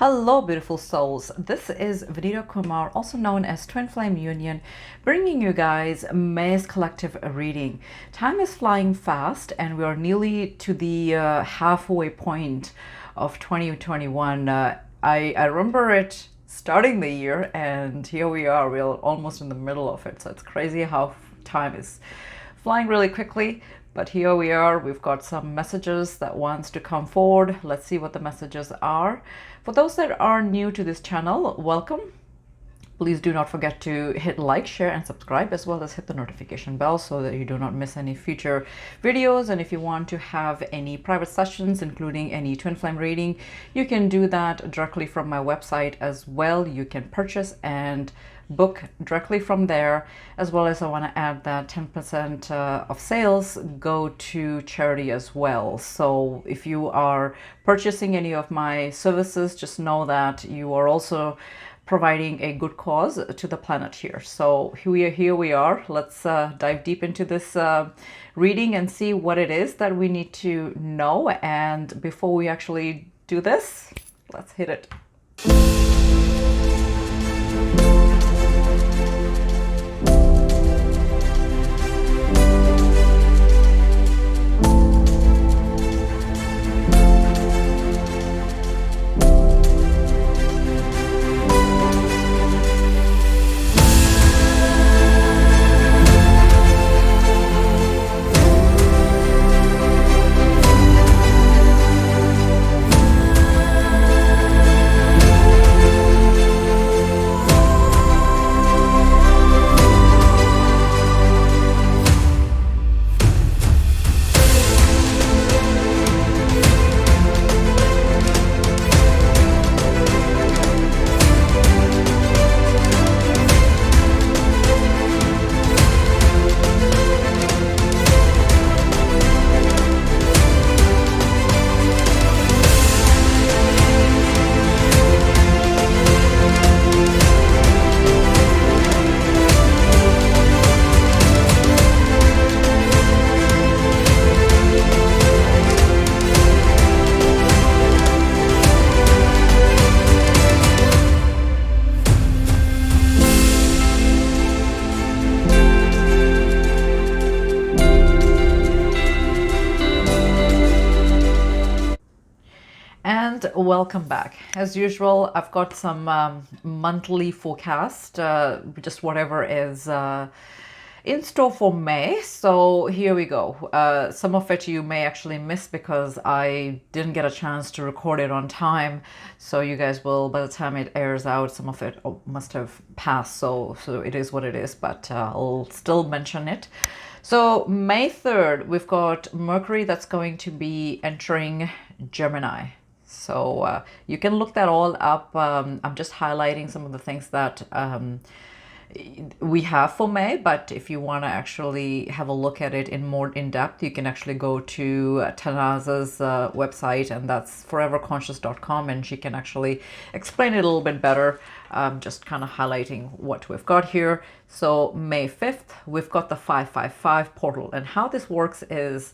Hello, beautiful souls. This is Vineeta Kumar, also known as Twinflameunion, bringing you guys May's collective reading. Time is flying fast, and we are nearly to the halfway point of 2021. I remember it starting the year, and here we are. We're almost in the middle of it. So it's crazy how time is flying really quickly. But here we are. We've got some messages that wants to come forward. Let's see what the messages are. For those that are new to this channel, welcome. Please do not forget to hit like, share, and subscribe, as well as hit the notification bell so that you do not miss any future videos. And if you want to have any private sessions, including any twin flame reading, you can do that directly from my website as well. You can purchase and book directly from there, as well as I want to add that 10% of sales go to charity as well. So if you are purchasing any of my services, just know that you are also providing a good cause to the planet here. So here we are. Let's dive deep into this reading and see what it is that we need to know. And before we actually do this, let's hit it. Welcome back. As usual, I've got some monthly forecast, just whatever is in store for May. So here we go. Some of it you may actually miss because I didn't get a chance to record it on time. So you guys will, by the time it airs out, some of it must have passed. So it is what it is, but I'll still mention it. So May 3rd, we've got Mercury that's going to be entering Gemini. So you can look that all up. I'm just highlighting some of the things that we have for May, but if you want to actually have a look at it in more in depth, you can actually go to Tanaza's website, and that's foreverconscious.com, and she can actually explain it a little bit better. Just kind of highlighting what we've got here. So May 5th, we've got the 555 portal, and how this works is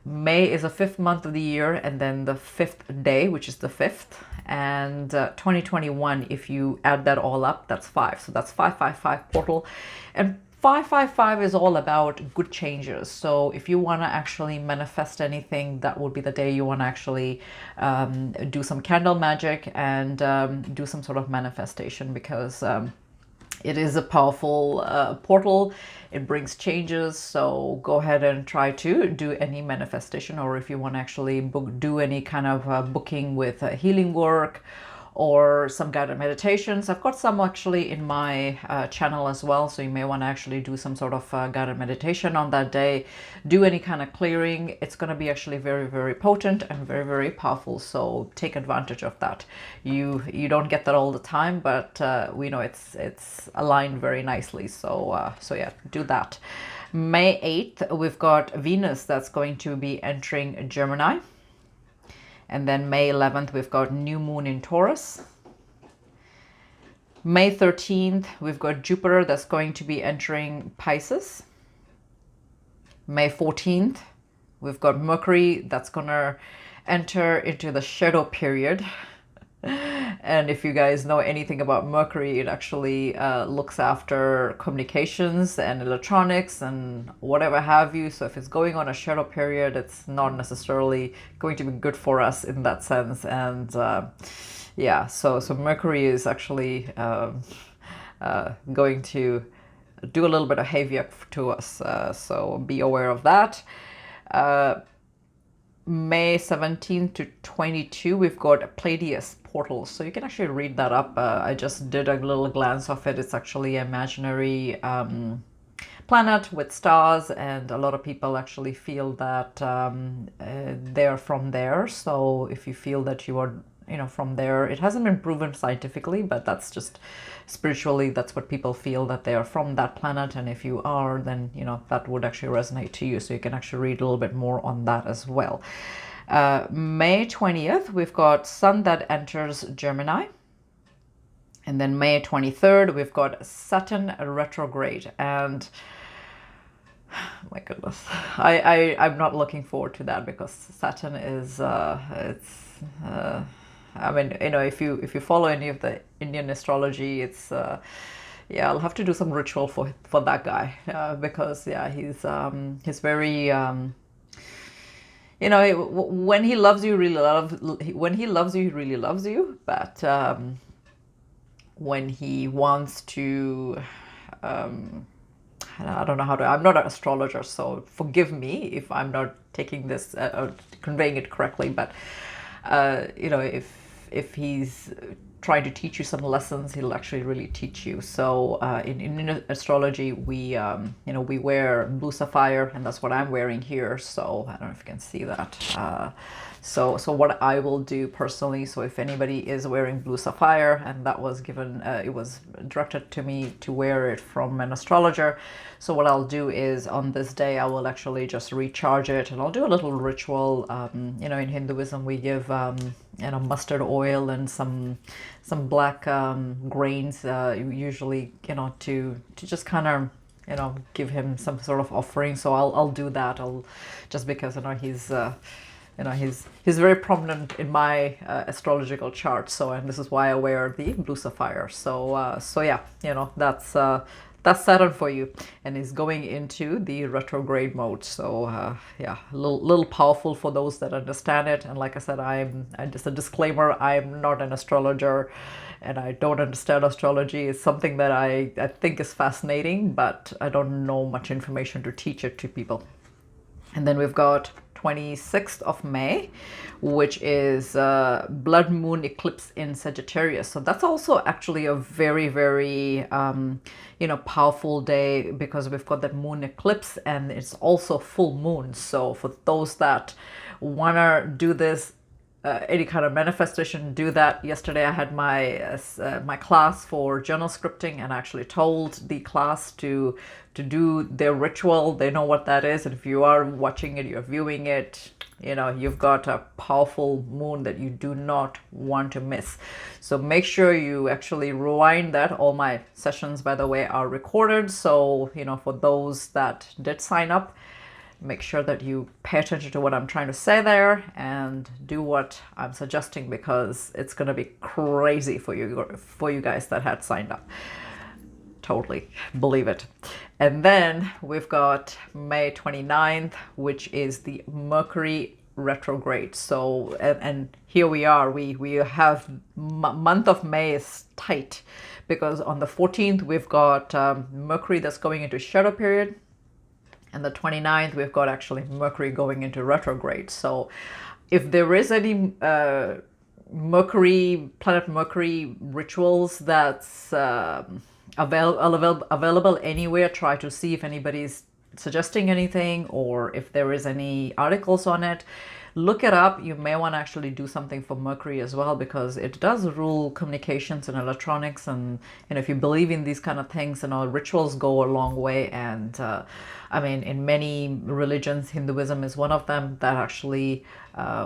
May is the 5th month of the year, and then the 5th day, which is the 5th, and 2021, if you add that all up, that's 5. So that's 555 portal, and 555 is all about good changes. So if you want to actually manifest anything, that would be the day you want to actually do some candle magic and do some sort of manifestation, because it is a powerful portal. It brings changes, so go ahead and try to do any manifestation, or if you want to actually do any kind of booking with healing work or some guided meditations. I've got some actually in my channel as well, so you may want to actually do some sort of guided meditation on that day. Do any kind of clearing. It's going to be actually very, very potent and very, very powerful, so take advantage of that. You don't get that all the time, but we know it's aligned very nicely, so yeah, do that. May 8th, we've got Venus that's going to be entering Gemini. And then May 11th, we've got new moon in Taurus. May 13th, we've got Jupiter that's going to be entering Pisces. May 14th, we've got Mercury that's going to enter into the shadow period. And if you guys know anything about Mercury, it actually looks after communications and electronics and whatever have you. So if it's going on a shadow period, it's not necessarily going to be good for us in that sense. And yeah, so Mercury is actually going to do a little bit of heavy to us. So be aware of that. May 17 to 22, we've got a Pleiades portal. So you can actually read that up. I just did a little glance of it. It's actually an imaginary planet with stars, and a lot of people actually feel that they're from there. So if you feel that you are from there, it hasn't been proven scientifically, but that's just spiritually, that's what people feel, that they are from that planet. And if you are, then that would actually resonate to you. So you can actually read a little bit more on that as well. May 20th, we've got Sun that enters Gemini. And then May 23rd, we've got Saturn Retrograde. And my goodness, I'm not looking forward to that, because Saturn is I mean, if you follow any of the Indian astrology, it's yeah, I'll have to do some ritual for that guy, because yeah, he's very when he loves you, he really loves you, but when he wants to I don't know how to, I'm not an astrologer, so forgive me if I'm not taking this or conveying it correctly, but if he's trying to teach you some lessons, he'll actually really teach you. So in astrology, we we wear blue sapphire, and that's what I'm wearing here. So I don't know if you can see that. So what I will do personally, so if anybody is wearing blue sapphire, and that was given, it was directed to me to wear it from an astrologer. So what I'll do is on this day, I will actually just recharge it, and I'll do a little ritual. In Hinduism, we give mustard oil and some black grains, usually to just kind of give him some sort of offering. So I'll do that. I'll just because he's very prominent in my astrological chart. So, and this is why I wear the blue sapphire. So yeah, that's Saturn for you, and is going into the retrograde mode. So yeah, a little powerful for those that understand it. And like I said, I'm just a disclaimer, I'm not an astrologer, and I don't understand astrology. It's something that I think is fascinating, but I don't know much information to teach it to people. And then we've got 26th of May, which is blood moon eclipse in Sagittarius. So that's also actually a very, very powerful day, because we've got that moon eclipse, and it's also full moon. So for those that want to do this, any kind of manifestation, do that. Yesterday I had my class for journal scripting, and I actually told the class to do their ritual. They know what that is, and if you are watching it, you're viewing it, you've got a powerful moon that you do not want to miss. So make sure you actually rewind that. All my sessions, by the way, are recorded. So for those that did sign up, make sure that you pay attention to what I'm trying to say there and do what I'm suggesting, because it's going to be crazy for you guys that had signed up. Totally believe it. And then we've got May 29th, which is the Mercury retrograde. So and here we are, we have month of May is tight, because on the 14th we've got Mercury that's going into shadow period. And the 29th, we've got actually Mercury going into retrograde. So if there is any planet Mercury rituals that's available anywhere, try to see if anybody's suggesting anything, or if there is any articles on it. Look it up. You may want to actually do something for Mercury as well, because it does rule communications and electronics. And if you believe in these kind of things, rituals go a long way. And I mean, in many religions, Hinduism is one of them, that actually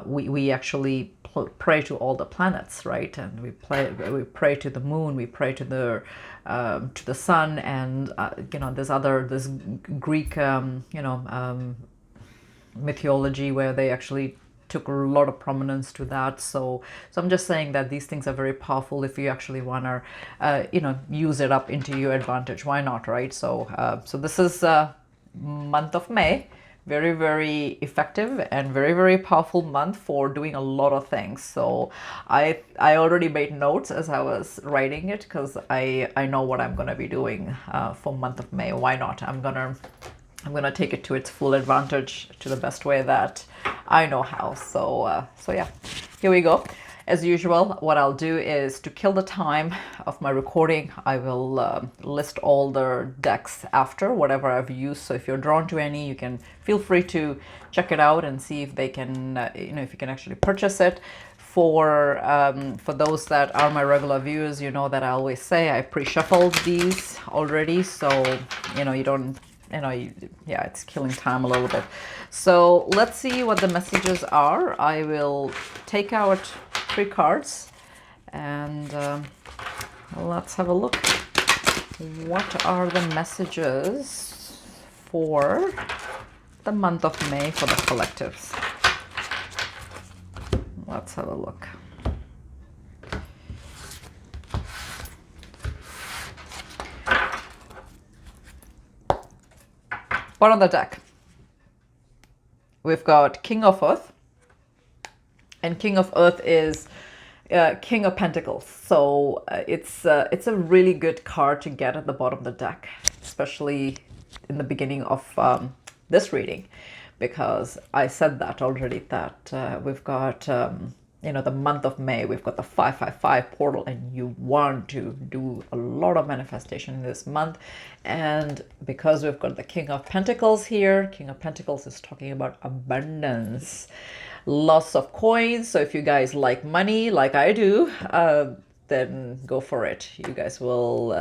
we actually pray to all the planets, right? And we pray to the moon, we pray to the sun, and there's Greek mythology where they actually took a lot of prominence to that. So I'm just saying that these things are very powerful if you actually want to, use it up into your advantage. Why not, right? So this is month of May. Very, very effective and very, very powerful month for doing a lot of things. So I already made notes as I was writing it, because I know what I'm going to be doing for month of May. Why not? I'm gonna take it to its full advantage, to the best way that I know how. So yeah, here we go. As usual, what I'll do is, to kill the time of my recording, I will list all the decks after, whatever I've used. So if you're drawn to any, you can feel free to check it out and see if they can, if you can actually purchase it. For those that are my regular viewers, you know that I always say I pre-shuffled these already, so you don't, yeah, it's killing time a little bit. So let's see what the messages are. I will take out 3 cards and let's have a look. What are the messages for the month of May for the collectives? Let's have a look. Bottom of the deck, we've got King of Earth, and King of Earth is King of Pentacles. So it's a really good card to get at the bottom of the deck, especially in the beginning of this reading, because I said that already, that we've got the month of May, we've got the 555 portal, and you want to do a lot of manifestation in this month. And because we've got the King of Pentacles here, King of Pentacles is talking about abundance, lots of coins. So if you guys like money like I do, then go for it. You guys will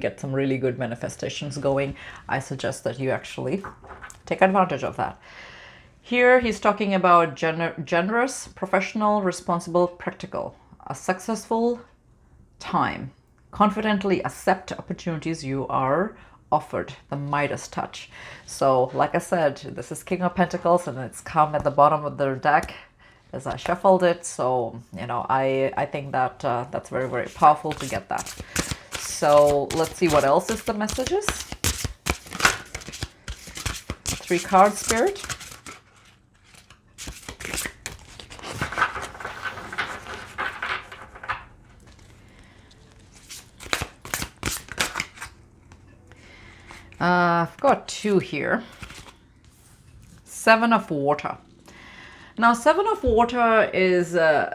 get some really good manifestations going. I suggest that you actually take advantage of that. Here he's talking about generous, professional, responsible, practical, a successful time, confidently accept opportunities you are offered, the Midas touch. So like I said, this is King of Pentacles, and it's come at the bottom of the deck as I shuffled it. So I think that that's very, very powerful to get that. So let's see what else is the messages. 3 cards, Spirit. I've got 2 here. 7 of Water. Now, 7 of Water is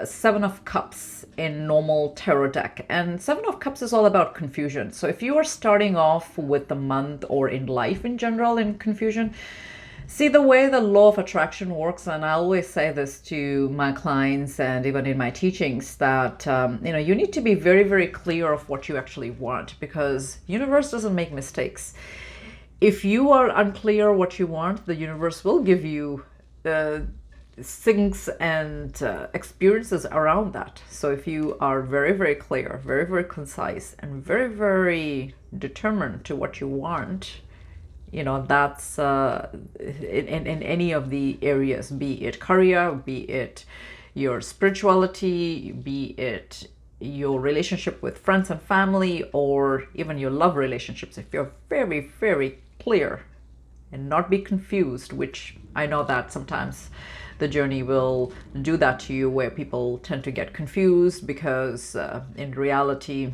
7 of Cups in normal tarot deck. And 7 of Cups is all about confusion. So if you are starting off with the month, or in life in general, in confusion, see the way the law of attraction works, and I always say this to my clients and even in my teachings, that you need to be very, very clear of what you actually want, because universe doesn't make mistakes. If you are unclear what you want, the universe will give you things and experiences around that. So if you are very, very clear, very, very concise, and very, very determined to what you want, that's in any of the areas, be it career, be it your spirituality, be it your relationship with friends and family, or even your love relationships. If you're very, very clear and not be confused, which I know that sometimes the journey will do that to you, where people tend to get confused because in reality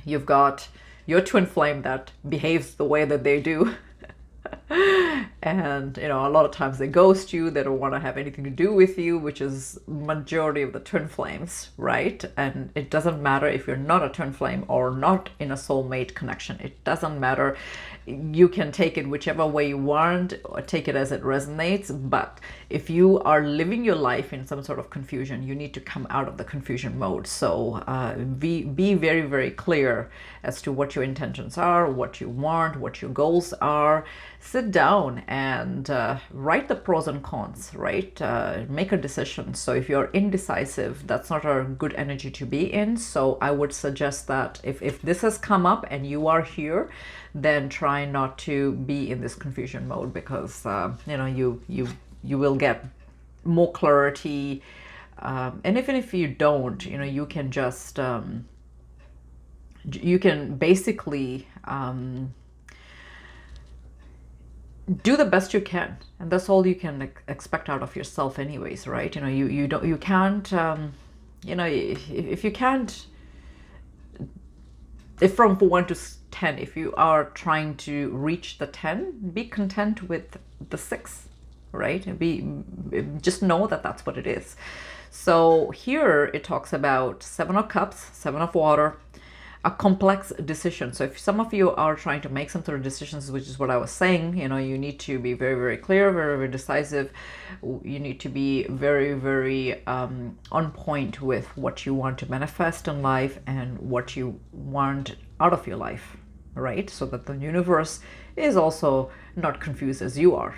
you've got your twin flame that behaves the way that they do. And a lot of times they ghost you, they don't want to have anything to do with you, which is majority of the twin flames, right? And it doesn't matter if you're not a twin flame or not in a soulmate connection. It doesn't matter. You can take it whichever way you want, or take it as it resonates. But if you are living your life in some sort of confusion, you need to come out of the confusion mode. So be very, very clear as to what your intentions are, what you want, what your goals are. Sit down and write the pros and cons, right? Make a decision. So if you're indecisive, that's not a good energy to be in. So I would suggest that if this has come up and you are here, then try not to be in this confusion mode, because you will get more clarity. And even if you don't, you know, you can just, you can basically do the best you can, and that's all you can expect out of yourself anyways, right? You know, you can't, you know, if you can't, if from 1 to 10, if you are trying to reach the 10, be content with the 6, right? Just know that that's what it is. So here it talks about 7 of Cups, 7 of Water, a complex decision. So if some of you are trying to make some sort of decisions, which is what I was saying, you know, you need to be very, very clear, very, very decisive. You need to be very, very on point with what you want to manifest in life and what you want out of your life, right? So that the universe is also not confused as you are.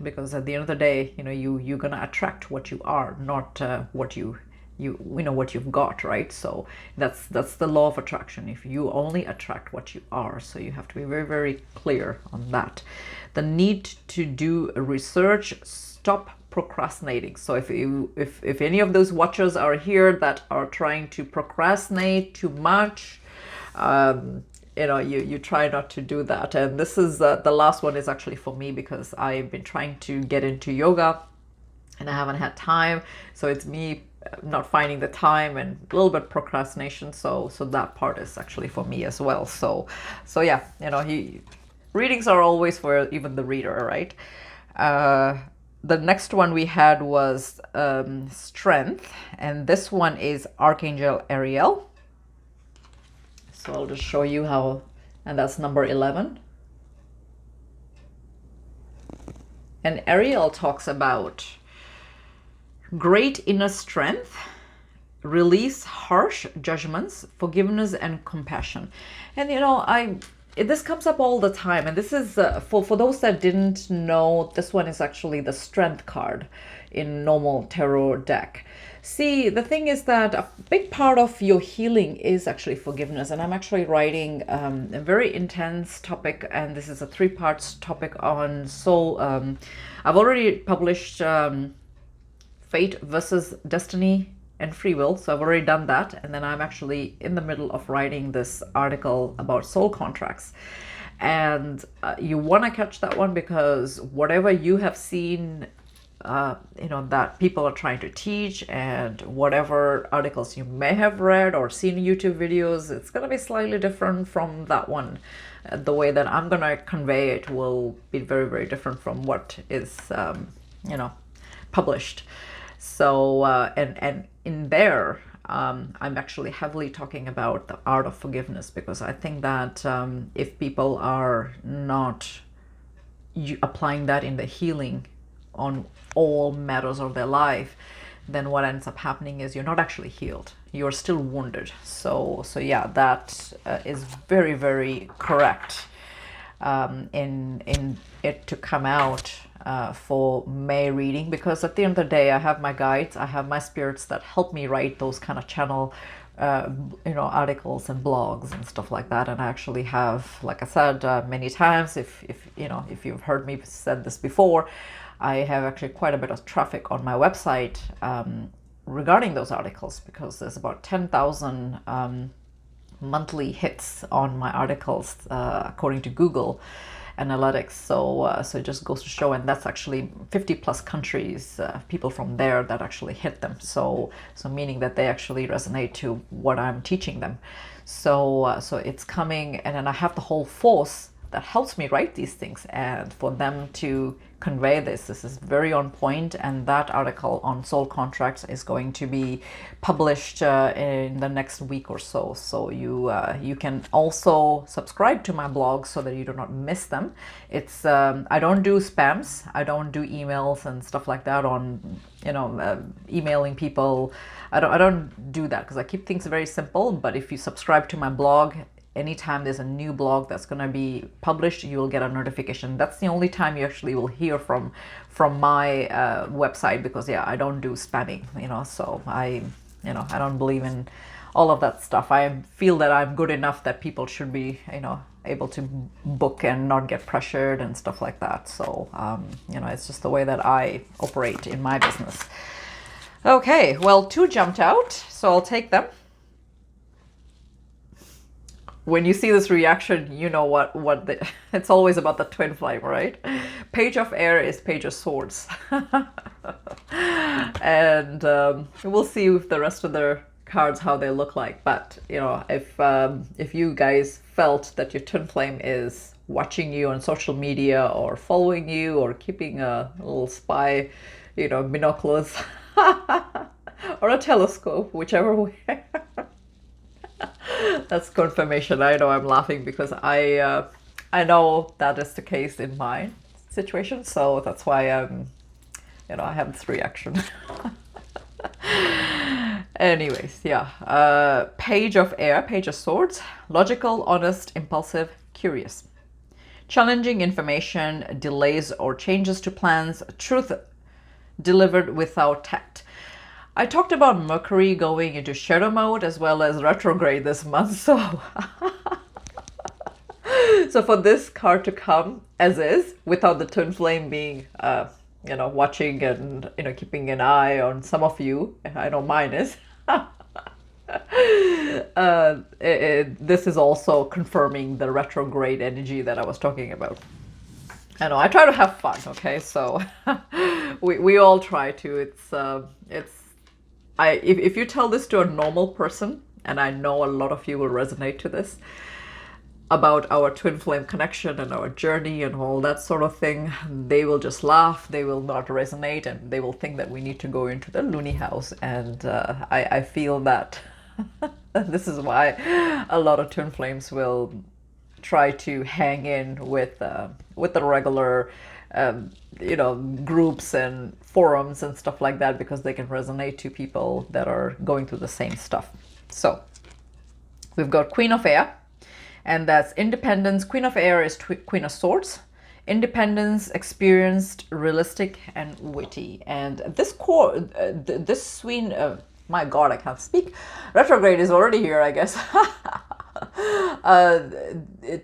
Because at the end of the day, you know, you're gonna attract what you are, not what you know what you've got, right? So that's the law of attraction. If you only attract what you are, so you have to be very, very clear on that. The need to do research, stop procrastinating. So if any of those watchers are here that are trying to procrastinate too much, you know, you try not to do that. And this is the last one is actually for me, because I've been trying to get into yoga and I haven't had time. So it's me not finding the time and a little bit procrastination. So that part is actually for me as well. So yeah, you know, readings are always for even the reader, right? The next one we had was Strength, and this one is Archangel Ariel. So I'll just show you how, and that's number 11. And Ariel talks about great inner strength, release harsh judgments, forgiveness and compassion. And you know, this comes up all the time, and this is for those that didn't know, this one is actually the strength card in normal tarot deck. See, the thing is that a big part of your healing is actually forgiveness, and I'm actually writing a very intense topic, and this is a 3-part topic on soul. I've already published Fate versus Destiny and Free Will, so I've already done that, and then I'm actually in the middle of writing this article about soul contracts. And you want to catch that one, because whatever you have seen, you know, that people are trying to teach, and whatever articles you may have read or seen YouTube videos, it's going to be slightly different from that one. The way that I'm going to convey it will be very, very different from what is, you know, published. So, and in there, I'm actually heavily talking about the art of forgiveness, because I think that if people are not applying that in the healing on all matters of their life, then what ends up happening is you're not actually healed. You're still wounded. So yeah, that is very, very correct in it to come out for May reading, because at the end of the day, I have my guides, I have my spirits that help me write those kind of channel you know, articles and blogs and stuff like that. And I actually have, like I said many times, if you know, if you've heard me said this before, I have actually quite a bit of traffic on my website regarding those articles, because there's about 10,000 monthly hits on my articles according to Google Analytics. So it just goes to show, and that's actually 50 plus countries, people from there that actually hit them. So meaning that they actually resonate to what I'm teaching them. So it's coming, and then I have the whole force that helps me write these things, and for them to convey this is very on point. And that article on soul contracts is going to be published in the next week or so. So you can also subscribe to my blog so that you do not miss them. It's I don't do spams, I don't do emails and stuff like that on, you know, emailing people. I don't do that, because I keep things very simple. But if you subscribe to my blog, anytime there's a new blog that's going to be published, you will get a notification. That's the only time you actually will hear from my website, because yeah, I don't do spamming, you know. So I don't believe in all of that stuff. I feel that I'm good enough that people should be, you know, able to book and not get pressured and stuff like that. So, you know, it's just the way that I operate in my business. Okay, well, 2 jumped out, so I'll take them. When you see this reaction, you know it's always about the twin flame, right? Page of Air is Page of Swords. And we'll see with the rest of the cards how they look like. But, you know, if you guys felt that your twin flame is watching you on social media or following you or keeping a little spy, you know, binoculars or a telescope, whichever way. That's confirmation. I know I'm laughing because I know that is the case in my situation, so that's why you know, I have this reaction. Anyways, yeah. Page of Air, Page of Swords. Logical, honest, impulsive, curious. Challenging information, delays or changes to plans, truth delivered without tact. I talked about Mercury going into shadow mode as well as retrograde this month, so so for this card to come as is, without the twin flame being, you know, watching and, you know, keeping an eye on some of you, I know mine is, this is also confirming the retrograde energy that I was talking about. I know, I try to have fun, okay, so we all try to. If you tell this to a normal person, and I know a lot of you will resonate to this, about our twin flame connection and our journey and all that sort of thing, they will just laugh, they will not resonate, and they will think that we need to go into the loony house. And I feel that this is why a lot of twin flames will try to hang in with the regular you know, groups and forums and stuff like that, because they can resonate to people that are going through the same stuff. So we've got Queen of Air, and that's independence. Queen of Air is Queen of Swords. Independence, experienced, realistic, and witty. And this this queen, my God, I can't speak. Retrograde is already here, I guess.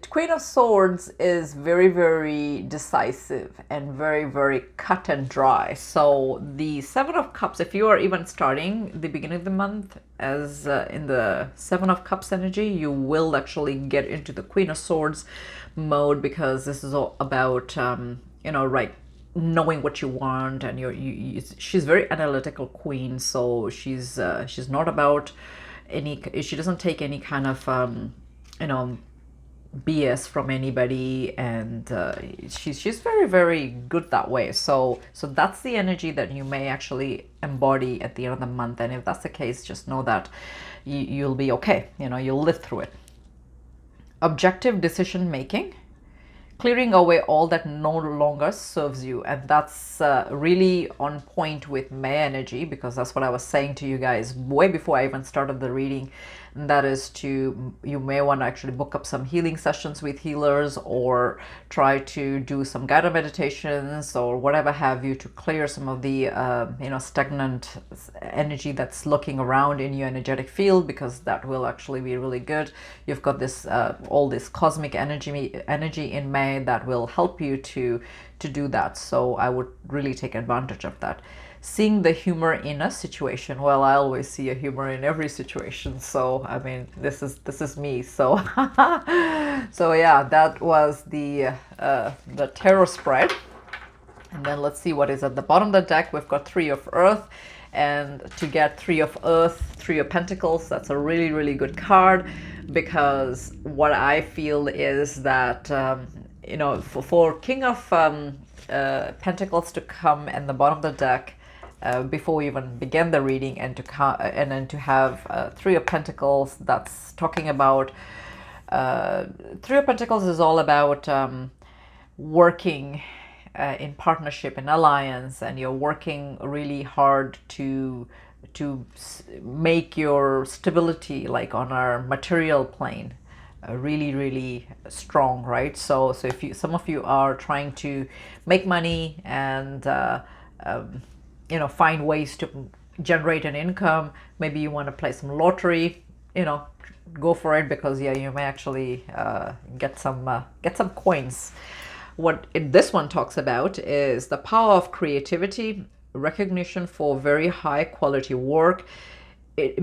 Queen of Swords is very, very decisive and very, very cut and dry. So the Seven of Cups, if you are even starting the beginning of the month as in the Seven of Cups energy, you will actually get into the Queen of Swords mode, because this is all about, you know, right, knowing what you want. And she's very analytical queen, so she's not about she doesn't take any kind of you know, BS from anybody, and she's very, very good that way. So that's the energy that you may actually embody at the end of the month. And if that's the case, just know that you'll be okay. You know, you'll live through it. Objective decision making, clearing away all that no longer serves you. And that's really on point with May energy, because that's what I was saying to you guys way before I even started the reading. And that is you may want to actually book up some healing sessions with healers, or try to do some guided meditations or whatever have you, to clear some of the you know, stagnant energy that's looking around in your energetic field, because that will actually be really good. You've got this all this cosmic energy in May that will help you to do that. So I would really take advantage of that. Seeing the humor in a situation. Well, I always see a humor in every situation. So I mean, this is me. So so yeah, that was the tarot spread. And then let's see what is at the bottom of the deck. We've got Three of Earth, and to get Three of Earth, Three of Pentacles, that's a really, really good card, because what I feel is that you know, for King of Pentacles to come in the bottom of the deck before we even begin the reading, and then to have Three of Pentacles, that's talking about Three of Pentacles is all about working in partnership and alliance, and you're working really hard to make your stability, like on our material plane, really, really strong, right? So if some of you are trying to make money and you know, find ways to generate an income, maybe you want to play some lottery, you know, go for it, because yeah, you may actually get some coins. This one talks about is the power of creativity, recognition for very high quality work.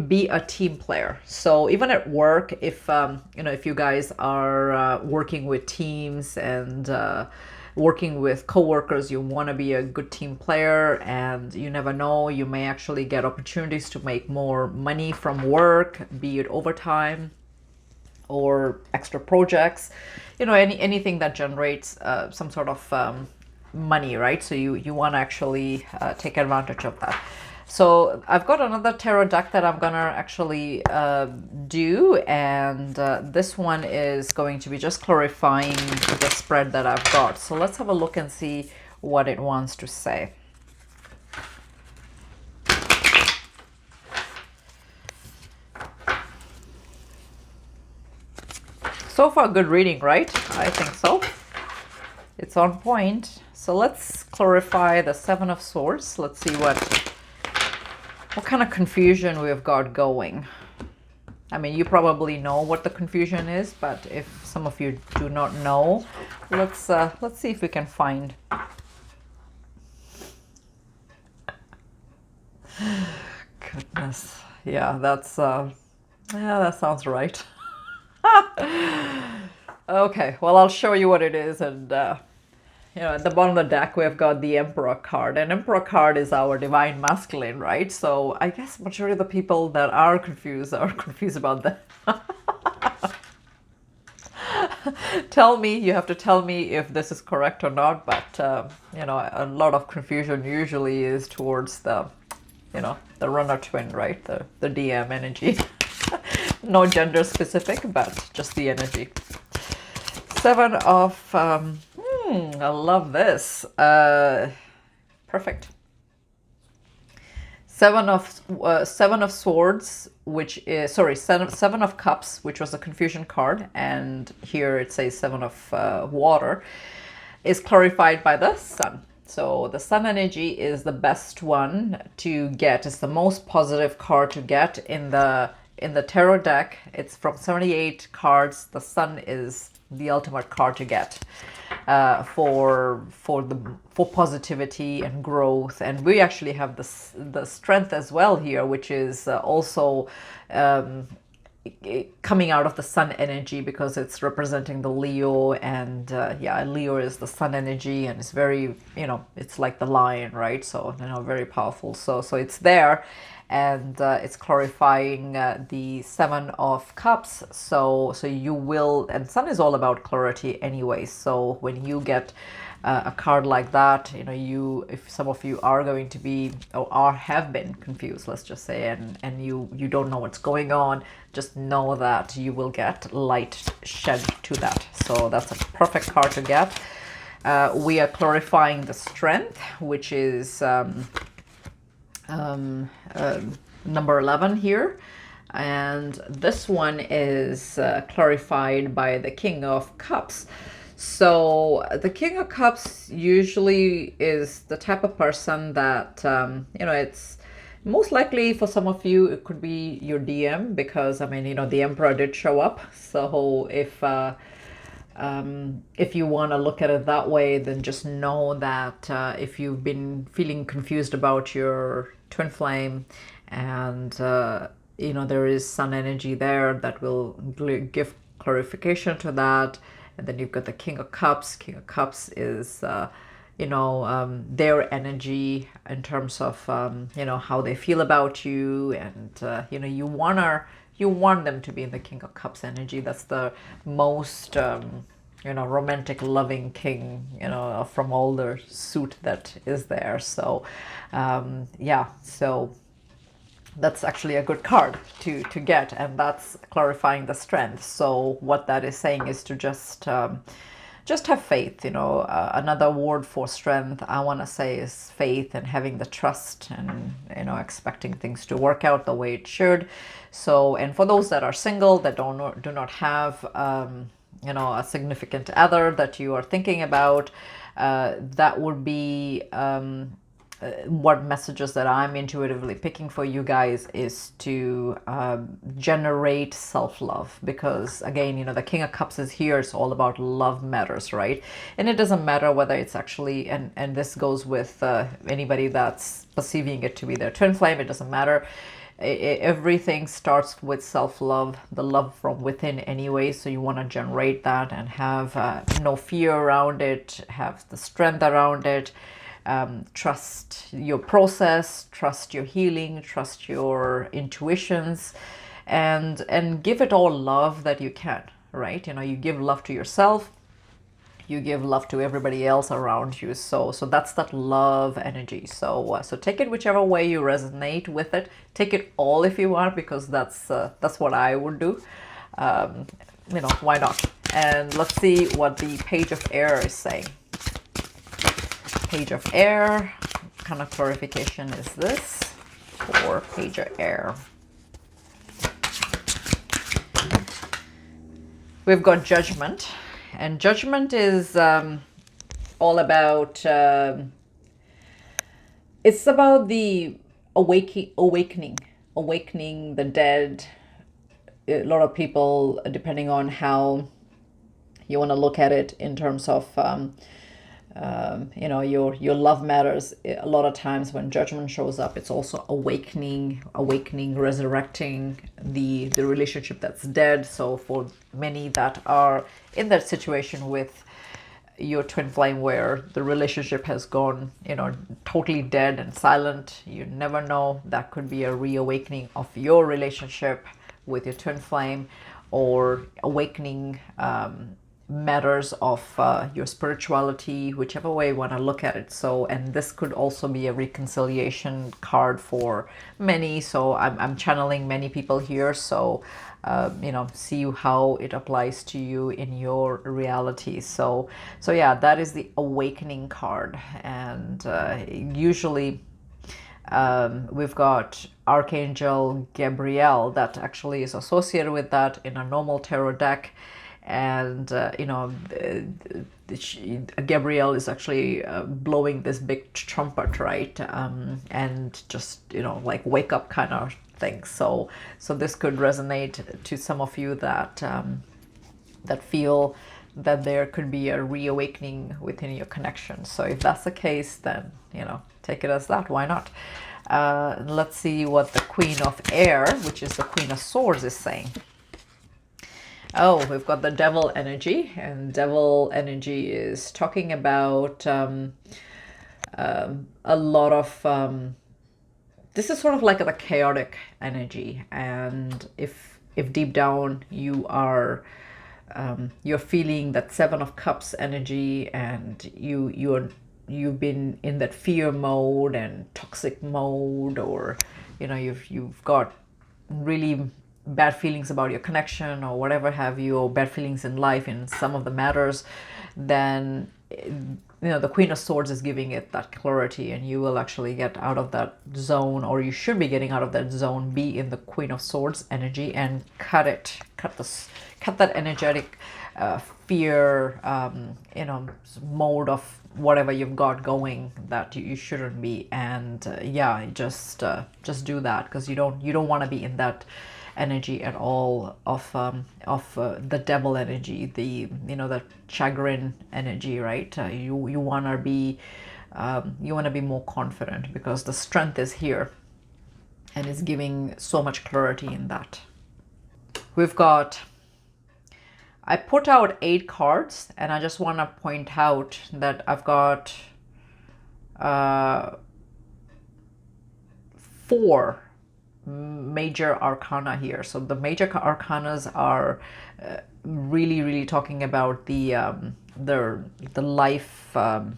Be a team player. So even at work, if if you guys are working with teams and working with coworkers, you want to be a good team player, and you never know, you may actually get opportunities to make more money from work, be it overtime or extra projects, anything that generates some sort of money, right? So you want to actually take advantage of that. So I've got another tarot deck that I'm gonna actually do, and this one is going to be just clarifying the spread that I've got. So let's have a look and see what it wants to say. So far, good reading, right? I think so. It's on point. So let's clarify the Seven of Swords. Let's see what kind of confusion we've got going. I mean, you probably know what the confusion is, but if some of you do not know, let's see if we can find. Goodness, yeah, that sounds right. Okay, well, I'll show you what it is, and at the bottom of the deck we've got the Emperor card, and Emperor card is our divine masculine, right? So I guess majority of the people that are confused about that. You have to tell me if this is correct or not, but a lot of confusion usually is towards the runner twin, right? The DM energy. No gender specific, but just the energy. Seven of I love this. Perfect. Seven of Swords, which is Seven of Cups, which was a confusion card, and here it says Seven of Water, is clarified by the Sun. So the Sun energy is the best one to get. It's the most positive card to get in the tarot deck. It's from 78 cards. The Sun is the ultimate card to get for positivity and growth. And we actually have the Strength as well here, which is also coming out of the Sun energy, because it's representing the Leo, and Leo is the Sun energy, and it's very, it's like the lion, right? So very powerful. So it's there, and it's clarifying the Seven of Cups. So you will, and Sun is all about clarity anyway. So when you get a card like that, if some of you are going to be or have been confused, let's just say, and you don't know what's going on, just know that you will get light shed to that. So that's a perfect card to get. We are clarifying the Strength, which is number 11 here, and this one is clarified by the King of Cups. So the King of Cups usually is the type of person that it's most likely, for some of you, it could be your DM, because the Emperor did show up. So if you want to look at it that way, then just know that if you've been feeling confused about your twin flame, and there is Sun energy there that will give clarification to that. And then you've got the King of Cups. King of Cups is their energy in terms of how they feel about you, and you want them to be in the King of Cups energy. That's the most romantic, loving king, from all the suit that is there. So so that's actually a good card to get, and that's clarifying the Strength. So what that is saying is to just have faith. Another word for strength, I want to say, is faith, and having the trust, and expecting things to work out the way it should. So, and for those that are single, that do not have a significant other that you are thinking about, that would be what messages that I'm intuitively picking for you guys is to generate self-love, because again, the King of Cups is here. It's all about love matters, right? And it doesn't matter whether it's actually, and this goes with anybody that's perceiving it to be their twin flame. It doesn't matter. Everything starts with self-love, the love from within anyway. So you want to generate that and have no fear around it, have the strength around it. Trust your process, trust your healing, trust your intuitions, and give it all love that you can, right? You give love to yourself, you give love to everybody else around you. So that's that love energy. So take it whichever way you resonate with it. Take it all if you want, because that's what I would do. Why not? And let's see what the Page of Air is saying. Page of Air, what kind of clarification is this for Page of Air? We've got Judgment, and Judgment is all about, it's about the awakening the dead. A lot of people, depending on how you want to look at it in terms of your love matters. A lot of times when Judgment shows up, it's also awakening, resurrecting the relationship that's dead. So for many that are in that situation with your twin flame where the relationship has gone totally dead and silent, you never know, that could be a reawakening of your relationship with your twin flame, or awakening matters of your spirituality, whichever way you want to look at it. So, and this could also be a reconciliation card for many. So I'm channeling many people here. So, see how it applies to you in your reality. So yeah, that is the awakening card. And usually we've got Archangel Gabriel that actually is associated with that in a normal tarot deck. And Gabriel is actually blowing this big trumpet, right? And just like wake up kind of thing. So this could resonate to some of you that that feel that there could be a reawakening within your connection. So if that's the case, then take it as that. Why not? Let's see what the Queen of Air, which is the Queen of Swords, is saying. Oh, we've got the Devil energy, and Devil energy is talking about a lot of this is sort of like a chaotic energy. And if deep down you are you're feeling that Seven of Cups energy, and you've been in that fear mode and toxic mode, or you've got really bad feelings about your connection or whatever have you, or bad feelings in life in some of the matters, then the Queen of Swords is giving it that clarity, and you will actually get out of that zone, or you should be getting out of that zone. Be in the Queen of Swords energy and cut that energetic fear mode of whatever you've got going that you shouldn't be. And just do that, because you don't want to be in that energy at all of the Devil energy, the chagrin energy, right? You want to be more confident, because the strength is here and is giving so much clarity in that. We've got, I put out 8 cards, and I just want to point out that I've got 4 major arcana here. So the major arcanas are really, really talking about the life, the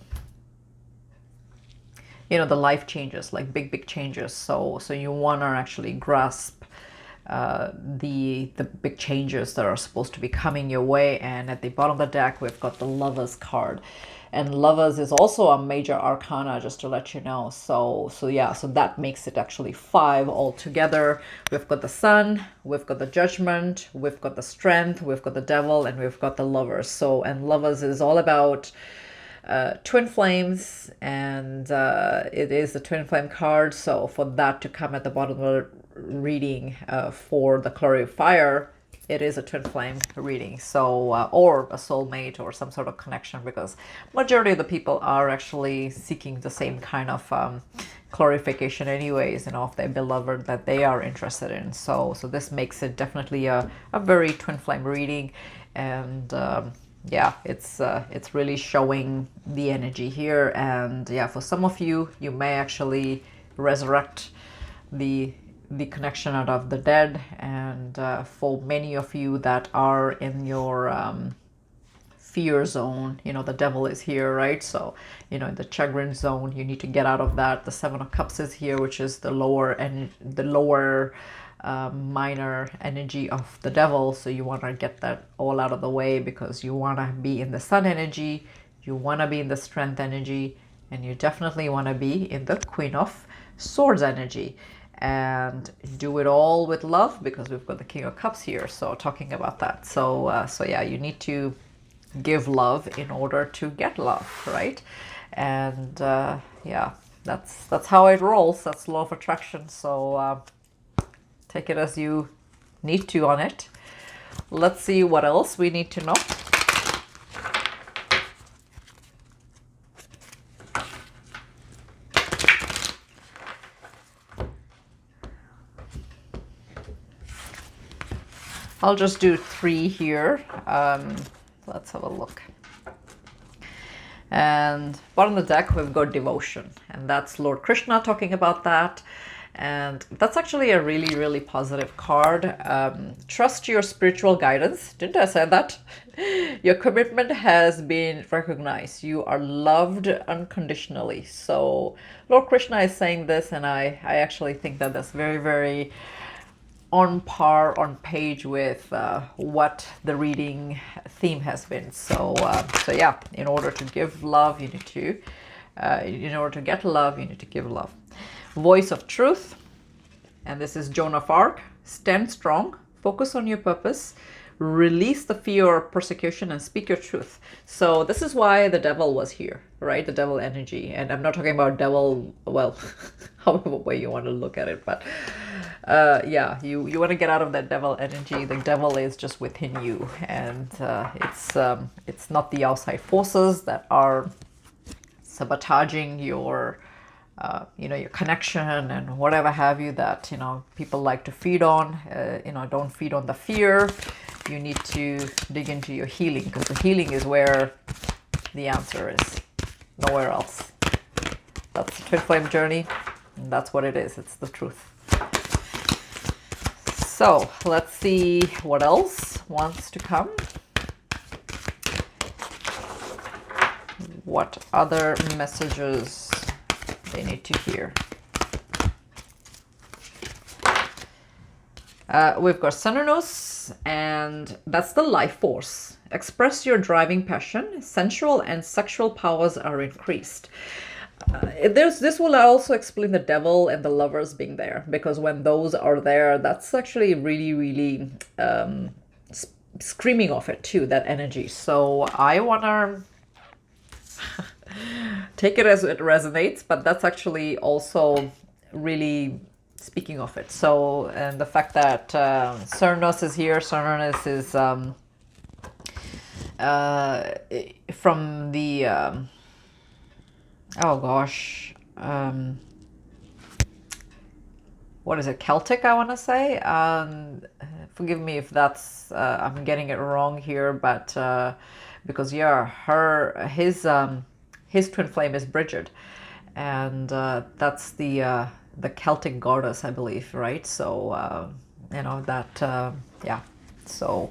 life changes, like big changes. So you want to actually grasp the big changes that are supposed to be coming your way. And at the bottom of the deck, we've got the Lovers card. And Lovers is also a major arcana, just to let you know. So that makes it actually 5 altogether. We've got the Sun, we've got the Judgment, we've got the Strength, we've got the Devil, and we've got the Lovers. So, and Lovers is all about twin flames, and it is the twin flame card. So for that to come at the bottom of the reading for the Glory of Fire, it is a twin flame reading. So or a soulmate or some sort of connection, because majority of the people are actually seeking the same kind of clarification anyways, you know, of their beloved that they are interested in. So this makes it definitely a very twin flame reading. And yeah, it's really showing the energy here. And yeah, for some of you, you may actually resurrect the connection out of the dead. And for many of you that are in your fear zone, you know, the devil is here, right? So, you know, the chagrin zone, you need to get out of that. The Seven of Cups is here, which is the lower and the lower minor energy of the devil. So you want to get that all out of the way, because you want to be in the sun energy, you want to be in the strength energy, and you definitely want to be in the Queen of Swords energy. And do it all with love, because we've got the King of Cups here, so talking about that. So so yeah, you need to give love in order to get love, right? And yeah, that's how it rolls. That's law of attraction. So take it as you need to on it. Let's see what else we need to know. I'll just do 3 here. Let's have a look. And bottom of the deck, we've got devotion, and that's Lord Krishna talking about that. And that's actually a really, really positive card. Trust your spiritual guidance. Didn't I say that? Your commitment has been recognized. You are loved unconditionally. So Lord Krishna is saying this, and I actually think that that's very, very on par, on page with what the reading theme has been. So so yeah, in order to give love, you need to in order to get love, you need to give love. Voice of truth, and this is Joan of Arc. Stand strong, focus on your purpose, release the fear of persecution, and speak your truth. So this is why the devil was here, right? The devil energy. And I'm not talking about devil, well, however way you want to look at it, but yeah, you want to get out of that devil energy. The devil is just within you, and it's not the outside forces that are sabotaging your you know, your connection and whatever have you, that, you know, people like to feed on. You know, don't feed on the fear. You need to dig into your healing, because the healing is where the answer is, nowhere else. That's the twin flame journey, and that's what it is. It's the truth. So let's see what else wants to come. What other messages they need to hear. We've got Sunernus, and that's the life force. Express your driving passion. Sensual and sexual powers are increased. This will also explain the devil and the lovers being there, because when those are there, that's actually really, really screaming off it too, that energy. So I want to take it as it resonates, but that's actually also really speaking of it. So, and the fact that Cernus is here. Cernus is from the oh gosh, what is it, Celtic, I want to say. Forgive me if that's I'm getting it wrong here, but because yeah, his twin flame is Bridget, and that's the Celtic goddess, I believe, right? So you know that yeah. So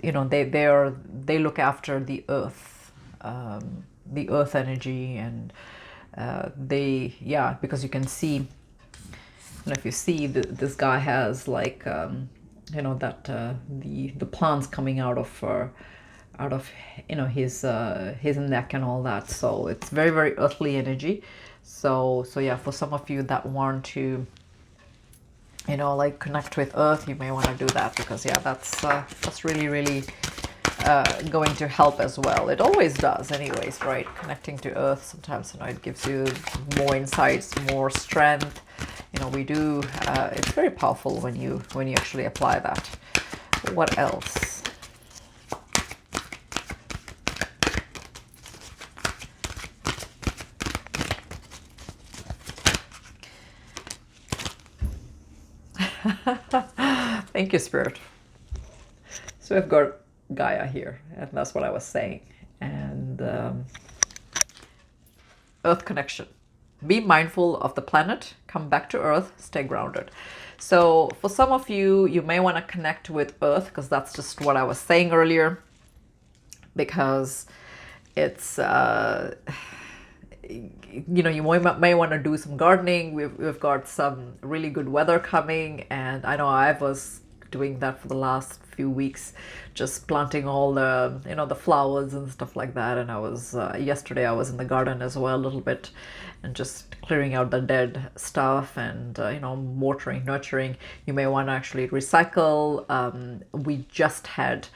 you know, they look after the earth energy, and yeah, because you can see, you know, if you see this guy has like you know, that the plants coming out of you know, his neck and all that. So it's very, very earthly energy. So yeah, for some of you that want to, you know, like connect with earth, you may want to do that, because yeah, that's really, really going to help as well. It always does anyways, right? Connecting to earth, sometimes, you know, it gives you more insights, more strength. You know, we do, it's very powerful when you actually apply that. What else? Thank you, Spirit. So we've got Gaia here, and that's what I was saying. And Earth connection. Be mindful of the planet, come back to Earth, stay grounded. So for some of you, you may want to connect with Earth, because that's just what I was saying earlier, because it's you know, you may want to do some gardening. We've got some really good weather coming, and I know I was doing that for the last few weeks, just planting all the, you know, the flowers and stuff like that. And I was yesterday I was in the garden as well a little bit, and just clearing out the dead stuff, and you know, watering, nurturing. You may want to actually recycle. We just had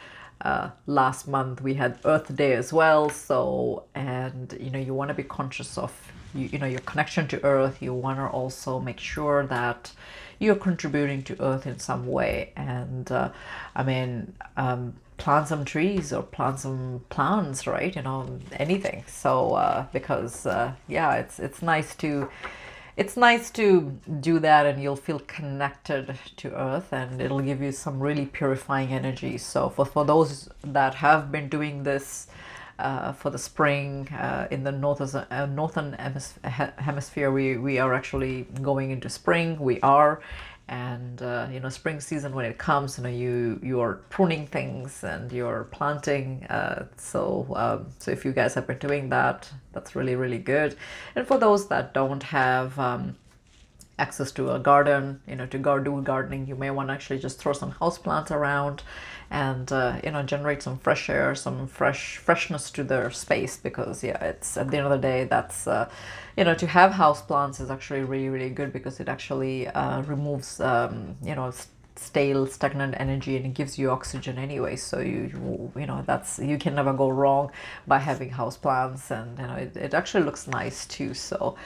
last month we had Earth Day as well, so, and you know, you want to be conscious of you know, your connection to Earth. You want to also make sure that you're contributing to Earth in some way. And I mean, plant some trees or plant some plants, right? You know, anything. So because yeah, it's nice to do that, and you'll feel connected to Earth, and it'll give you some really purifying energy. So for those that have been doing this for the spring in the northern hemisphere, we are actually going into spring. We are. And you know, spring season, when it comes, you know, you are pruning things and you're planting. So if you guys have been doing that, that's really, really good. And for those that don't have access to a garden, you know, to go do gardening, you may want to actually just throw some houseplants around, and you know, generate some fresh air, some freshness to their space. Because yeah, it's at the end of the day, that's you know, to have houseplants is actually really, really good, because it actually removes you know, stale, stagnant energy, and it gives you oxygen anyway. So you know, that's, you can never go wrong by having houseplants. And you know, it actually looks nice too. So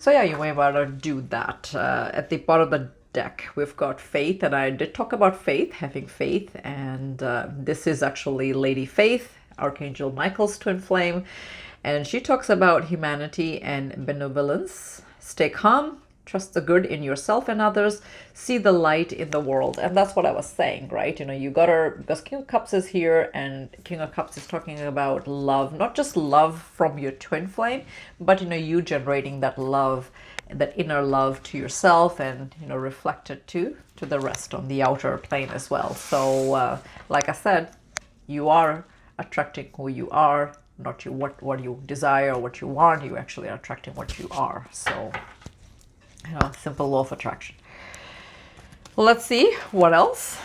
yeah, you may want to do that. At the bottom of the deck, we've got faith, and I did talk about faith, having faith. And this is actually Lady Faith, Archangel Michael's twin flame, and she talks about humanity and benevolence. Stay calm, trust the good in yourself and others, see the light in the world. And that's what I was saying, right? You know, you got her, because King of Cups is here, and King of Cups is talking about love, not just love from your twin flame, but you know, you generating that love, that inner love to yourself, and you know, reflect it to the rest on the outer plane as well. So like I said, you are attracting who you are, not you what you desire or what you want. You actually are attracting what you are. So you know, simple law of attraction. Let's see what else.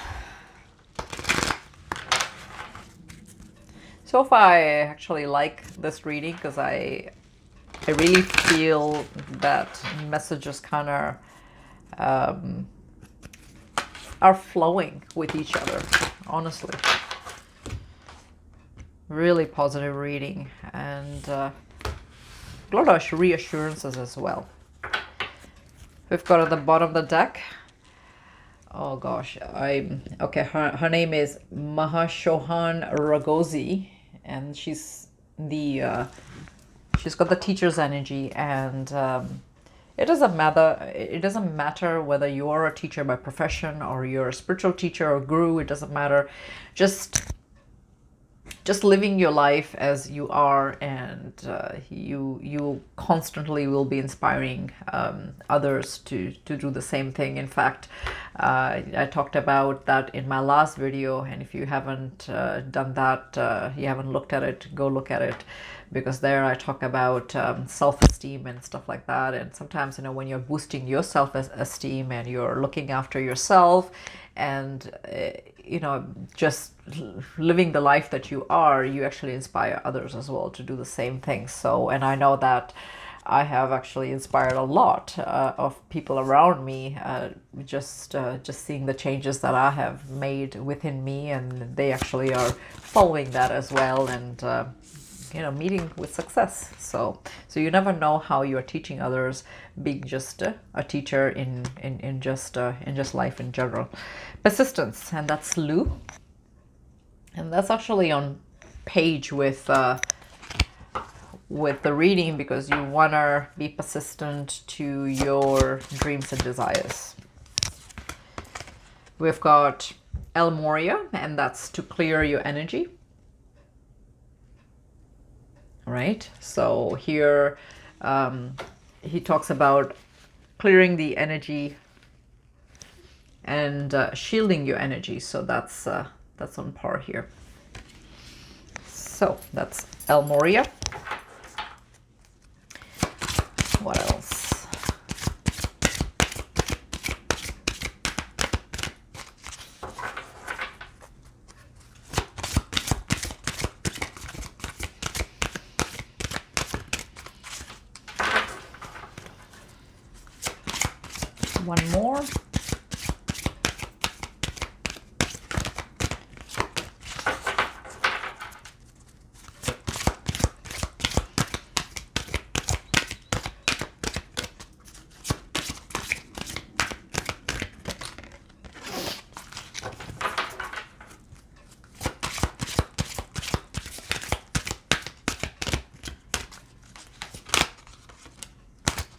So far, I actually like this reading, because I really feel that messages kind of are flowing with each other, honestly. Really positive reading, and a lot of reassurances as well. We've got at the bottom of the deck, oh gosh, okay, her name is Mahashohan Ragosi, and she's got the teacher's energy. And it doesn't matter whether you are a teacher by profession, or you're a spiritual teacher or guru. It doesn't matter. Just living your life as you are, and you constantly will be inspiring others to do the same thing. In fact, I talked about that in my last video, and if you haven't done that, you haven't looked at it, go look at it, because there I talk about self-esteem and stuff like that. And sometimes, you know, when you're boosting your self-esteem and you're looking after yourself, and you know, just living the life that you are, you actually inspire others as well to do the same thing. So, and I know that I have actually inspired a lot of people around me, just seeing the changes that I have made within me, and they actually are following that as well, and you know, meeting with success. So you never know how you are teaching others, being just a teacher in just life in general. Persistence, and that's Lou, and that's actually on page with the reading, because you want to be persistent to your dreams and desires. We've got El Moria, and that's to clear your energy. Right? So here he talks about clearing the energy and shielding your energy. So that's on par here. So that's El Moria. What else? One more.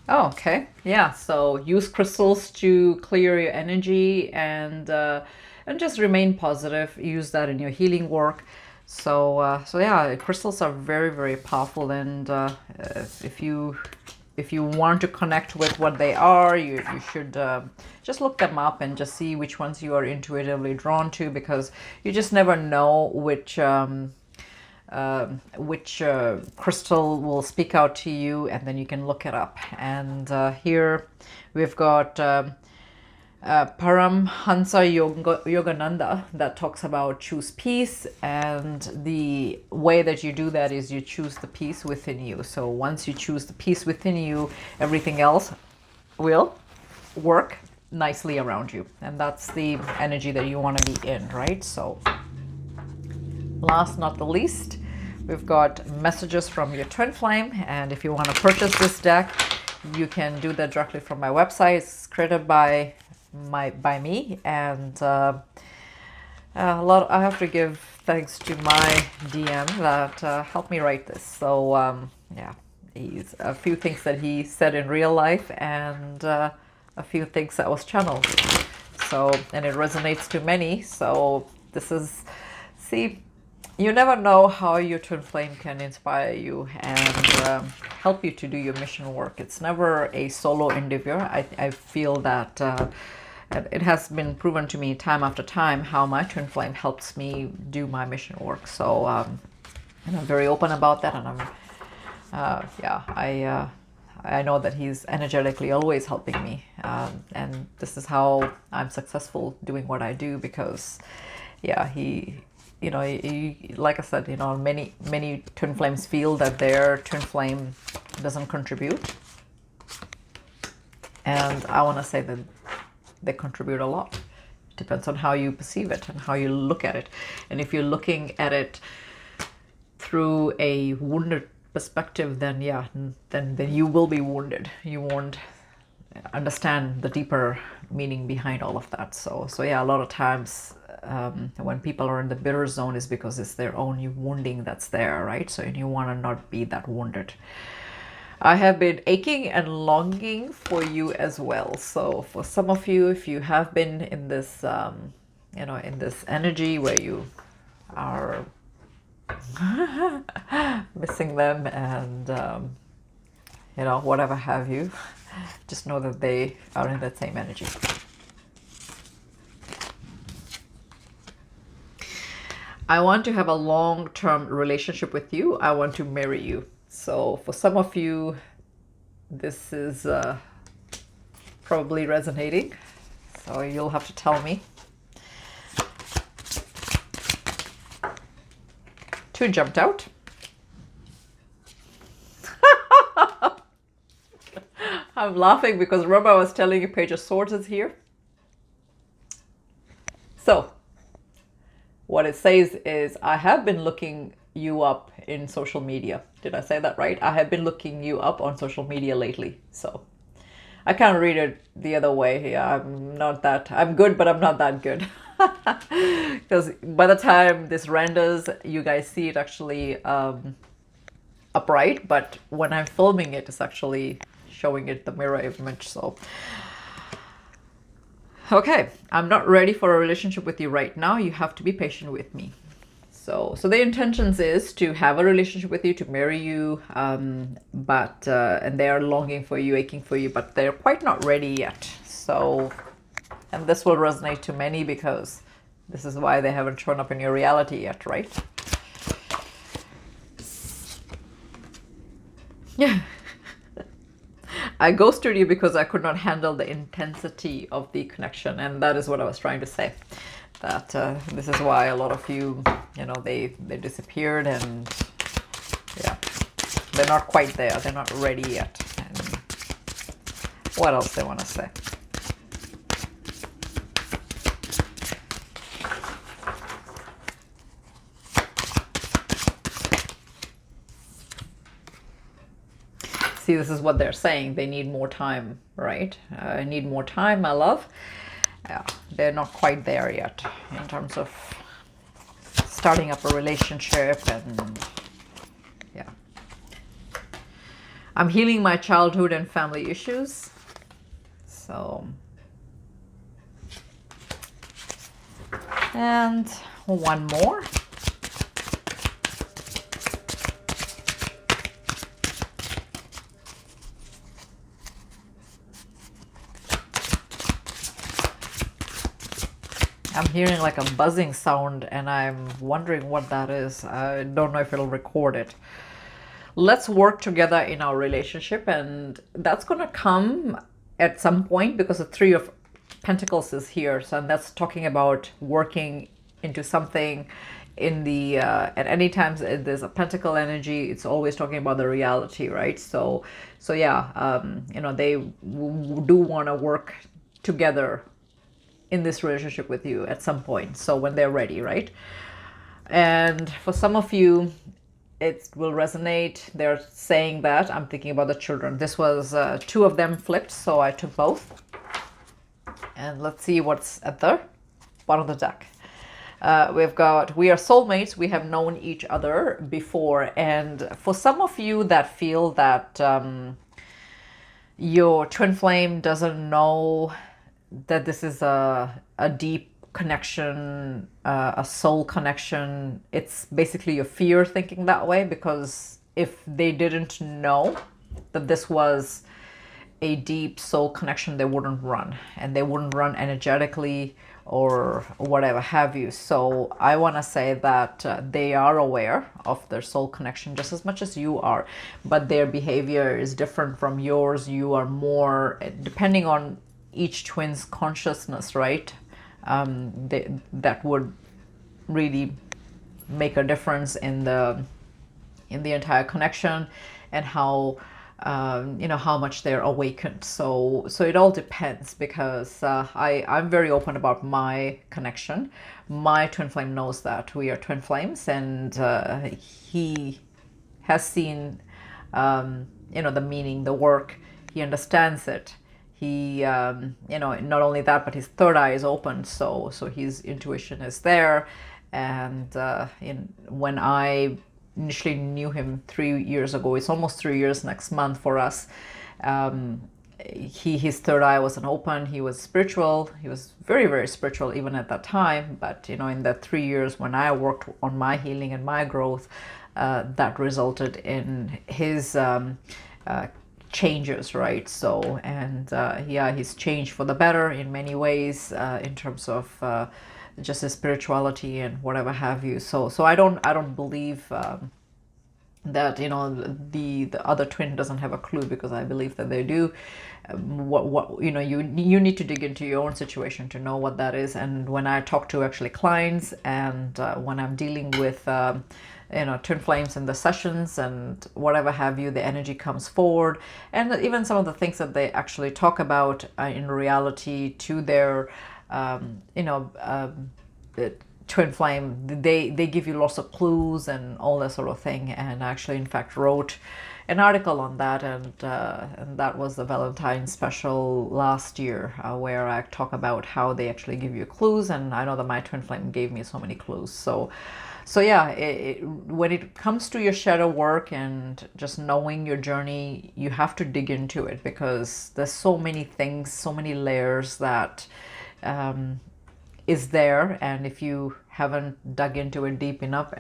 Oh, okay. Yeah. So use crystals to clear your energy and just remain positive. Use that in your healing work. So yeah, crystals are very, very powerful. And if you want to connect with what they are, you should just look them up and just see which ones you are intuitively drawn to, because you just never know which crystal will speak out to you, and then you can look it up. And here we've got Paramhansa Yogananda, that talks about choose peace, and the way that you do that is you choose the peace within you. So once you choose the peace within you, everything else will work nicely around you, and that's the energy that you want to be in, right? So last not the least, we've got messages from your twin flame, and if you want to purchase this deck, you can do that directly from my website. It's created by me, and I have to give thanks to my DM that helped me write this. So yeah, he's a few things that he said in real life, and a few things that was channeled. So, and it resonates to many. So this is, see, you never know how your twin flame can inspire you and help you to do your mission work. It's never a solo endeavor. I feel that it has been proven to me time after time how my twin flame helps me do my mission work. So and I'm very open about that, and I'm yeah, I know that he's energetically always helping me, and this is how I'm successful doing what I do, because yeah, he, you know, like I said, you know, many twin flames feel that their twin flame doesn't contribute, and I want to say that they contribute a lot. It depends on how you perceive it and how you look at it. And if you're looking at it through a wounded perspective, then yeah, then you will be wounded. You won't understand the deeper meaning behind all of that. So yeah, a lot of times when people are in the bitter zone is because it's their own wounding that's there, right? So you want to not be that wounded. I have been aching and longing for you as well. So for some of you, if you have been in this, you know, in this energy where you are missing them and, you know, whatever have you, just know that they are in that same energy. I want to have a long-term relationship with you. I want to marry you. So for some of you, this is probably resonating. So you'll have to tell me. Two jumped out. I'm laughing because remember I was telling you Page of Swords is here. So what it says is, I have been looking you up in social media. Did I say that right? I have been looking you up on social media lately. So I can't read it the other way. Yeah, I'm good, but I'm not that good. Because by the time this renders, you guys see it actually upright, but when I'm filming it, it's actually showing it the mirror image. So okay, I'm not ready for a relationship with you right now. You have to be patient with me. So the intentions is to have a relationship with you, to marry you, but and they are longing for you, aching for you, but they're quite not ready yet. So, and this will resonate to many because this is why they haven't shown up in your reality yet, right? Yeah. I ghosted you because I could not handle the intensity of the connection, and that is what I was trying to say. That this is why a lot of you, they disappeared, and yeah, they're not quite there. They're not ready yet. And what else they want to say? See, this is what they're saying. They need more time, right? I need more time, my love. Yeah, they're not quite there yet in terms of starting up a relationship, and yeah. I'm healing my childhood and family issues. So, and one more. I'm hearing like a buzzing sound, and I'm wondering what that is. I don't know if it'll record it. Let's work together in our relationship, and that's going to come at some point because the Three of Pentacles is here. So that's talking about working into something in the at any time there's a pentacle energy, it's always talking about the reality, right? So yeah, they do want to work together in this relationship with you at some point, so when they're ready, right? And for some of you it will resonate. They're saying that I'm thinking about the children. This was two of them flipped, so I took both. And let's see what's at the bottom of the deck. We've got, we are soulmates. We have known each other before. And for some of you that feel that your twin flame doesn't know that this is a deep connection, a soul connection, it's basically your fear thinking that way, because if they didn't know that this was a deep soul connection, they wouldn't run, and they wouldn't run energetically or whatever have you. So I want to say that they are aware of their soul connection just as much as you are, but their behavior is different from yours. You are more, depending on each twin's consciousness, right? That would really make a difference in the entire connection, and how how much they're awakened. So it all depends, because I'm very open about my connection. My twin flame knows that we are twin flames, and he has seen the meaning, the work. He understands it. He not only that, but his third eye is open, so his intuition is there. And when I initially knew him 3 years ago, it's almost 3 years next month for us, his third eye wasn't open. He was spiritual. He was very, very spiritual even at that time, but in that 3 years when I worked on my healing and my growth, that resulted in his changes, right? So, and yeah, he's changed for the better in many ways, in terms of just his spirituality and whatever have you. So I don't believe that, you know, the other twin doesn't have a clue, because I believe that they do. What you know, you need to dig into your own situation to know what that is. And when I talk to actually clients, and when I'm dealing with you know, twin flames in the sessions and whatever have you, the energy comes forward, and even some of the things that they actually talk about in reality to their you know, twin flame, they give you lots of clues and all that sort of thing. And I actually, in fact, wrote an article on that, and that was the Valentine's special last year, where I talk about how they actually give you clues. And I know that my twin flame gave me so many clues. So yeah, when it comes to your shadow work and just knowing your journey, you have to dig into it, because there's so many things, so many layers that is there. And if you haven't dug into it deep enough,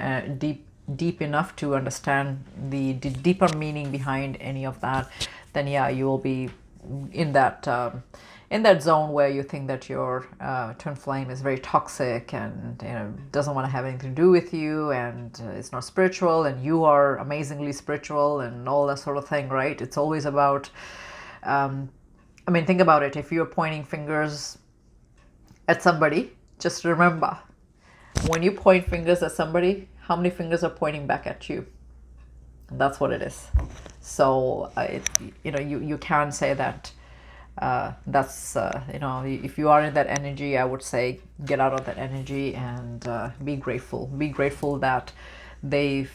deep enough to understand the deeper meaning behind any of that, then yeah, you will be in that zone where you think that your twin flame is very toxic, and, you know, doesn't want to have anything to do with you, and it's not spiritual, and you are amazingly spiritual, and all that sort of thing, right? It's always about I mean, think about it. If you're pointing fingers at somebody, just remember, when you point fingers at somebody, how many fingers are pointing back at you? And that's what it is. So you know, you can say that that's you know, if you are in that energy, I would say get out of that energy, and be grateful that they've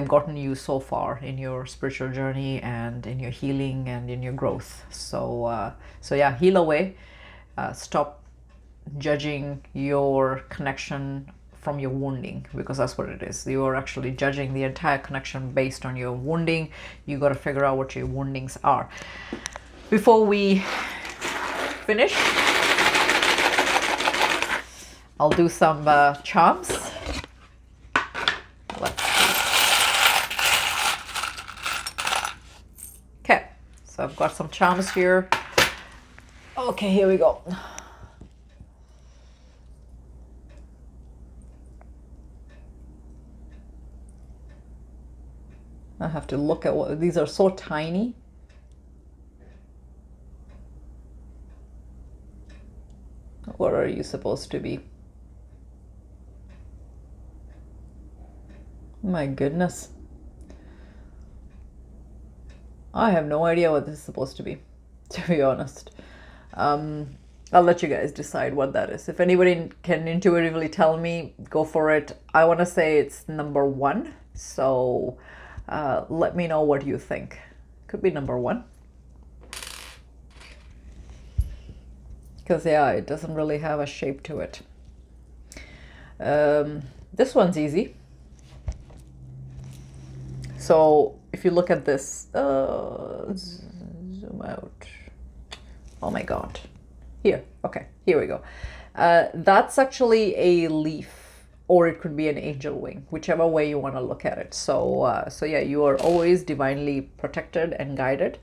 gotten you so far in your spiritual journey, and in your healing, and in your growth. So yeah, heal away. Stop judging your connection from your wounding, because that's what it is. You are actually judging the entire connection based on your wounding. You got to figure out what your woundings are. Before we finish, I'll do some charms. Okay, so I've got some charms here. Okay, here we go. I have to look at what these are. So tiny. What are you supposed to be? My goodness. I have no idea what this is supposed to be, to be honest. I'll let you guys decide what that is. If anybody can intuitively tell me, go for it. I want to say it's number 1. So let me know what you think. Could be number 1. Because yeah, it doesn't really have a shape to it. This one's easy. So if you look at this, zoom out. Oh my God. Here, okay, here we go. That's actually a leaf, or it could be an angel wing, whichever way you want to look at it. So yeah, you are always divinely protected and guided.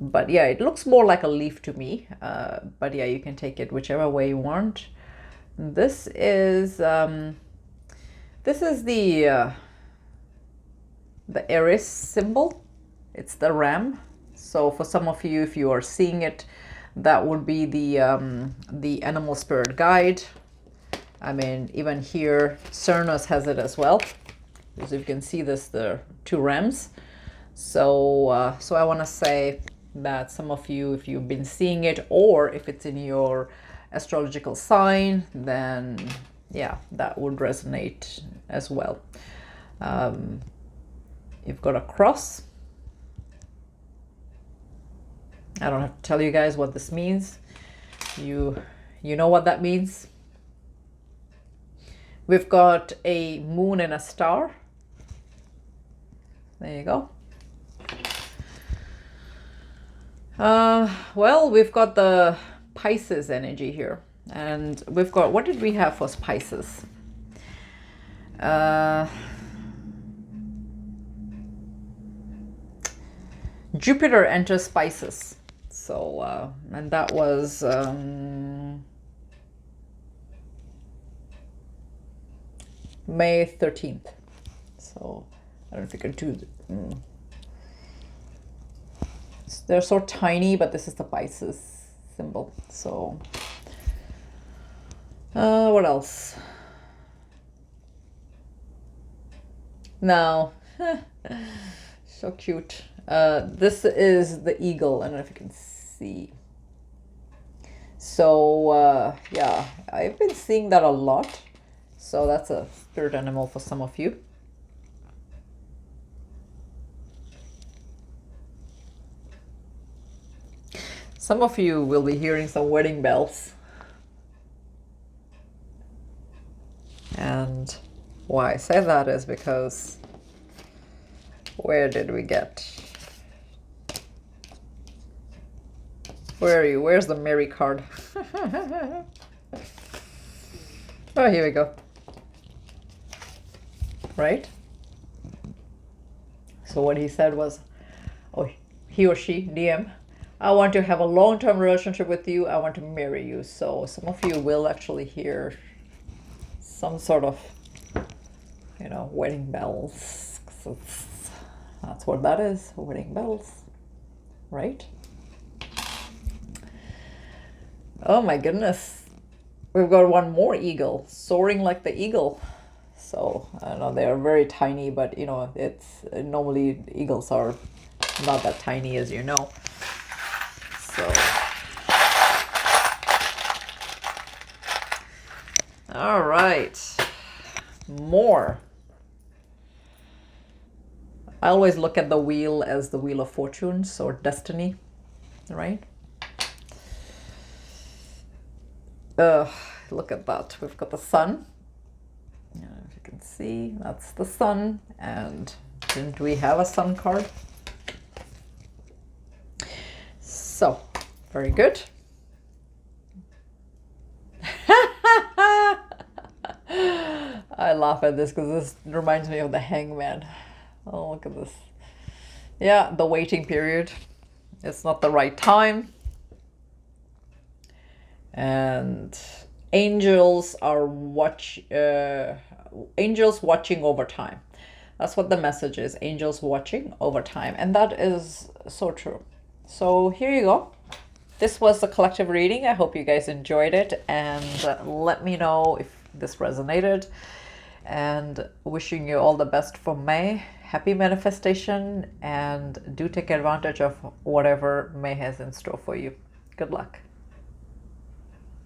But yeah, it looks more like a leaf to me. But yeah, you can take it whichever way you want. This is the Eris symbol. It's the ram. So for some of you, if you are seeing it, that would be the animal spirit guide. I mean, even here, Cernus has it as well. As you can see, this the 2 rams. So I want to say that some of you, if you've been seeing it, or if it's in your astrological sign, then yeah, that would resonate as well. You've got a cross. I don't have to tell you guys what this means. You know what that means. We've got a moon and a star. There you go. Well, we've got the Pisces energy here. And we've got, what did we have for Pisces? Jupiter enters Pisces. So, and that was May 13th. So I don't know if you can do they're so tiny, but this is the Pisces symbol. So what else? Now, so cute. This is the eagle. I don't know if you can see. So yeah, I've been seeing that a lot. So that's a spirit animal for some of you. Some of you will be hearing some wedding bells. And why I say that is because where did we get? Where are you? Where's the Mary card? Oh, here we go. Right? So what he said was, oh, he or she, DM, I want to have a long-term relationship with you. I want to marry you. So some of you will actually hear some sort of, you know, wedding bells. That's what that is, wedding bells, right? Oh my goodness. We've got one more eagle, soaring like the eagle. So I don't know, they are very tiny, but you know, it's normally eagles are not that tiny, as you know. So all right, more. I always look at the wheel as the wheel of fortunes or destiny, right? Look at that. We've got the sun. If you can see, that's the sun. And didn't we have a sun card? So, very good. I laugh at this because this reminds me of the hangman. Oh, look at this. Yeah, the waiting period. It's not the right time. And angels are angels watching over time. That's what the message is. Angels watching over time. And that is so true. So here you go. This was the collective reading. I hope you guys enjoyed it, and let me know if this resonated. And wishing you all the best for May. Happy manifestation, and do take advantage of whatever May has in store for you. Good luck.